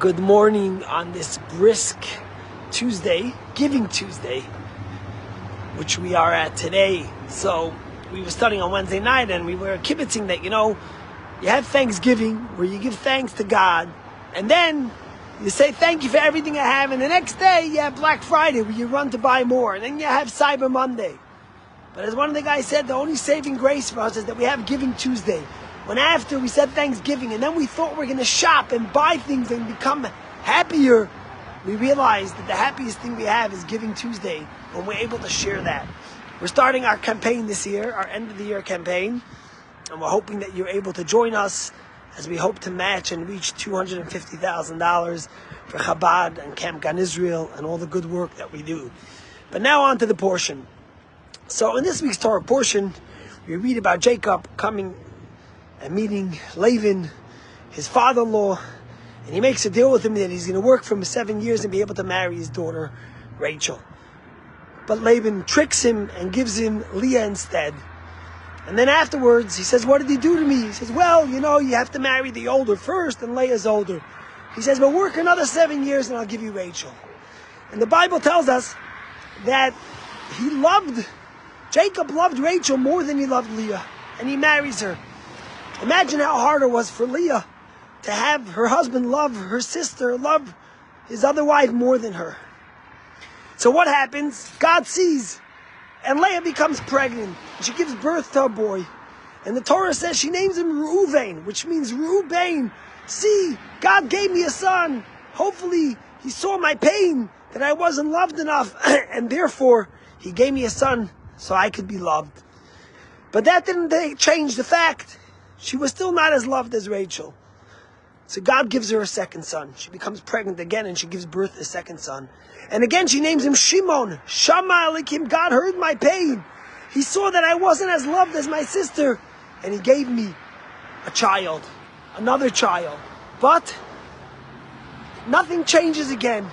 Good morning on this brisk Tuesday, Giving Tuesday, which we are at today. So we were studying on Wednesday night and we were kibitzing that, you have Thanksgiving where you give thanks to God, and then you say thank you for everything I have, and the next day you have Black Friday where you run to buy more, and then you have Cyber Monday. But as one of the guys said, the only saving grace for us is that we have Giving Tuesday. When after we said Thanksgiving and then we thought we're going to shop and buy things and become happier, we realized that the happiest thing we have is Giving Tuesday, when we're able to share that. We're starting our campaign this year, our end of the year campaign, and we're hoping that you're able to join us as we hope to match and reach $250,000 for Chabad and Camp Gan Israel and all the good work that we do. But now on to the portion. So in this week's Torah portion, we read about Jacob coming and meeting Laban, his father-in-law, and he makes a deal with him that he's going to work for him 7 years and be able to marry his daughter Rachel. But Laban tricks him and gives him Leah instead. And then afterwards, he says, what did he do to me? He says, well, you have to marry the older first, and Leah's older. He says, well, work another 7 years and I'll give you Rachel. And the Bible tells us that Jacob loved Rachel more than he loved Leah, and he marries her. Imagine how hard it was for Leah to have her husband love her sister, love his other wife more than her. So what happens? God sees, and Leah becomes pregnant. She gives birth to a boy. And the Torah says she names him Reuven, which means Reuben. See, God gave me a son. Hopefully he saw my pain, that I wasn't loved enough, and therefore he gave me a son so I could be loved. But that didn't change the fact she was still not as loved as Rachel. So God gives her a second son. She becomes pregnant again and she gives birth to a second son. And again she names him Shimon. Shama Elikim. God heard my pain. He saw that I wasn't as loved as my sister, and he gave me a child, another child. But nothing changes again.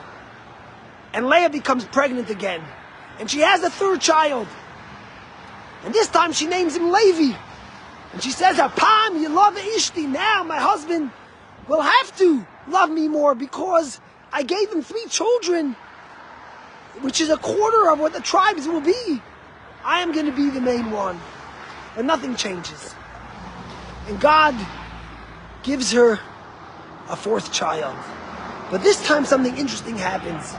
And Leah becomes pregnant again. And she has a third child. And this time she names him Levi. And she says, Apam, you love Ishti. Now my husband will have to love me more because I gave him 3 children, which is a quarter of what the tribes will be. I am going to be the main one. But nothing changes. And God gives her a 4th child. But this time something interesting happens.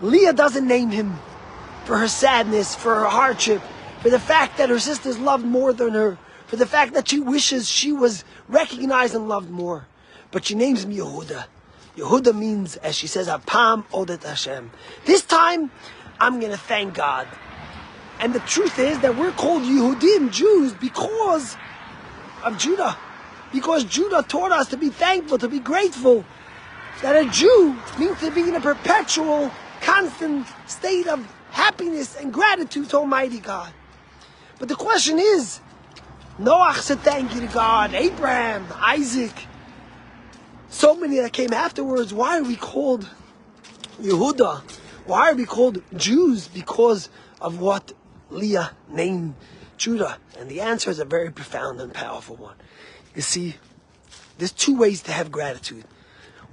Leah doesn't name him for her sadness, for her hardship, for the fact that her sisters loved more than her, for the fact that she wishes she was recognized and loved more. But she names him Yehuda. Yehuda means, as she says, Apam Odet Hashem. This time, I'm going to thank God. And the truth is that we're called Yehudim, Jews, because of Judah. Because Judah taught us to be thankful, to be grateful. That a Jew means to be in a perpetual, constant state of happiness and gratitude to Almighty God. But the question is, Noach said thank you to God, Abraham, Isaac, so many that came afterwards. Why are we called Yehuda? Why are we called Jews? Because of what Leah named Judah. And the answer is a very profound and powerful one. You see, there's 2 ways to have gratitude.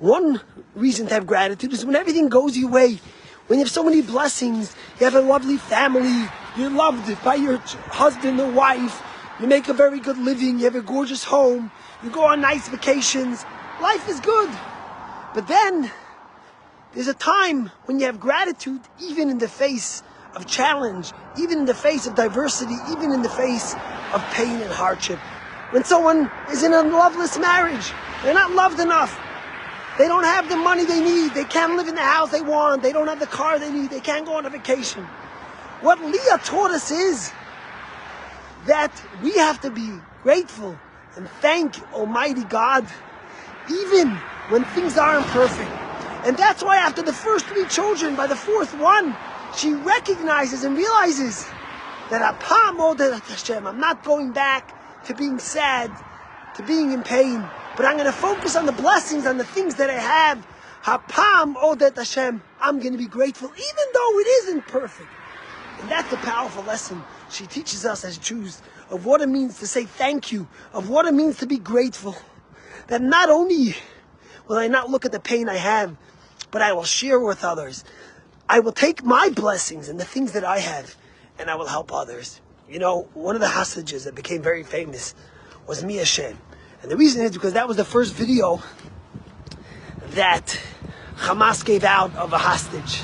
One reason to have gratitude is when everything goes your way. When you have so many blessings, you have a lovely family, you're loved by your husband or wife, you make a very good living, you have a gorgeous home, you go on nice vacations, life is good. But then, there's a time when you have gratitude even in the face of challenge, even in the face of diversity, even in the face of pain and hardship. When someone is in a loveless marriage, they're not loved enough. They don't have the money they need. They can't live in the house they want. They don't have the car they need. They can't go on a vacation. What Leah taught us is that we have to be grateful and thank Almighty God even when things aren't perfect. And that's why after the first 3 children, by the 4th one, she recognizes and realizes that Apam Odet Hashem, I'm not going back to being sad, to being in pain, but I'm going to focus on the blessings, on the things that I have. Hapam Odet Hashem, I'm going to be grateful, even though it isn't perfect. And that's a powerful lesson she teaches us as Jews, of what it means to say thank you, of what it means to be grateful. That not only will I not look at the pain I have, but I will share with others. I will take my blessings and the things that I have, and I will help others. You know, one of the hostages that became very famous was Mia Shem. And the reason is because that was the first video that Hamas gave out of a hostage.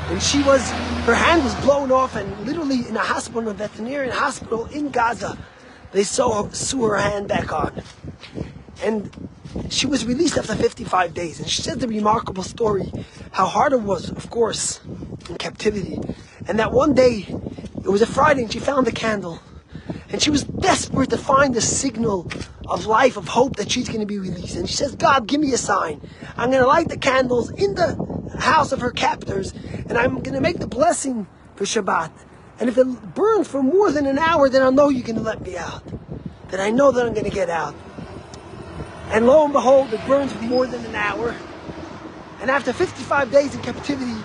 And her hand was blown off, and literally in a hospital, in a veterinarian hospital in Gaza, they sew her hand back on. And she was released after 55 days. And she said the remarkable story, how hard it was, of course, in captivity. And that one day, it was a Friday, and she found a candle. And she was desperate to find a signal of life, of hope that she's going to be released. And she says, God, give me a sign. I'm going to light the candles in the house of her captors, and I'm going to make the blessing for Shabbat. And if it burns for more than an hour, then I'll know you're going to let me out. Then I know that I'm going to get out. And lo and behold, it burns for more than an hour. And after 55 days in captivity,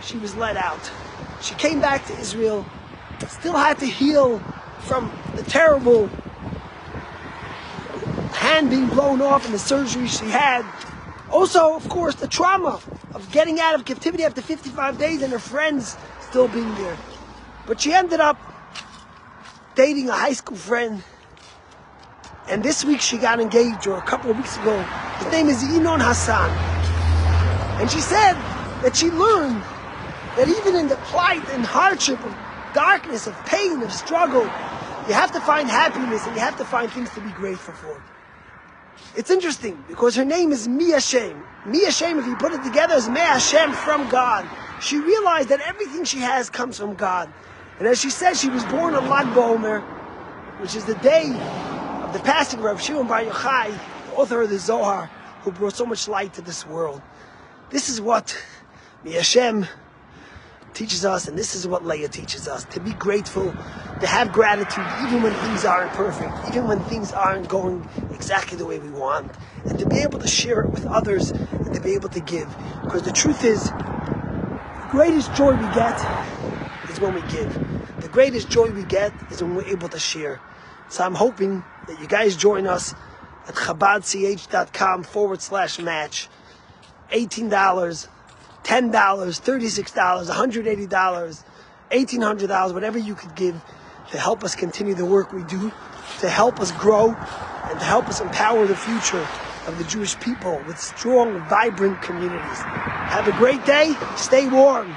she was let out. She came back to Israel, still had to heal from the terrible hand being blown off and the surgery she had. Also, of course, the trauma of getting out of captivity after 55 days and her friends still being there. But she ended up dating a high school friend. And this week she got engaged, or a couple of weeks ago. His name is Inon Hassan. And she said that she learned that even in the plight and hardship of darkness, of pain, of struggle, you have to find happiness and you have to find things to be grateful for. It's interesting because her name is Mia Shem. Mia Shem, if you put it together, is Mea Hashem, from God. She realized that everything she has comes from God. And as she said, she was born on Lag BaOmer, which is the day of the passing of Rav Shimon Bar Yochai, the author of the Zohar, who brought so much light to this world. This is what Mia Shem teaches us, and this is what Leah teaches us: to be grateful, to have gratitude even when things aren't perfect, even when things aren't going exactly the way we want, and to be able to share it with others and to be able to give. Because the truth is, the greatest joy we get is when we give. The greatest joy we get is when we're able to share. So I'm hoping that you guys join us at chabadch.com/match. $18, $10, $36, $180, $1,800, whatever you could give to help us continue the work we do, to help us grow, and to help us empower the future of the Jewish people with strong, vibrant communities. Have a great day. Stay warm.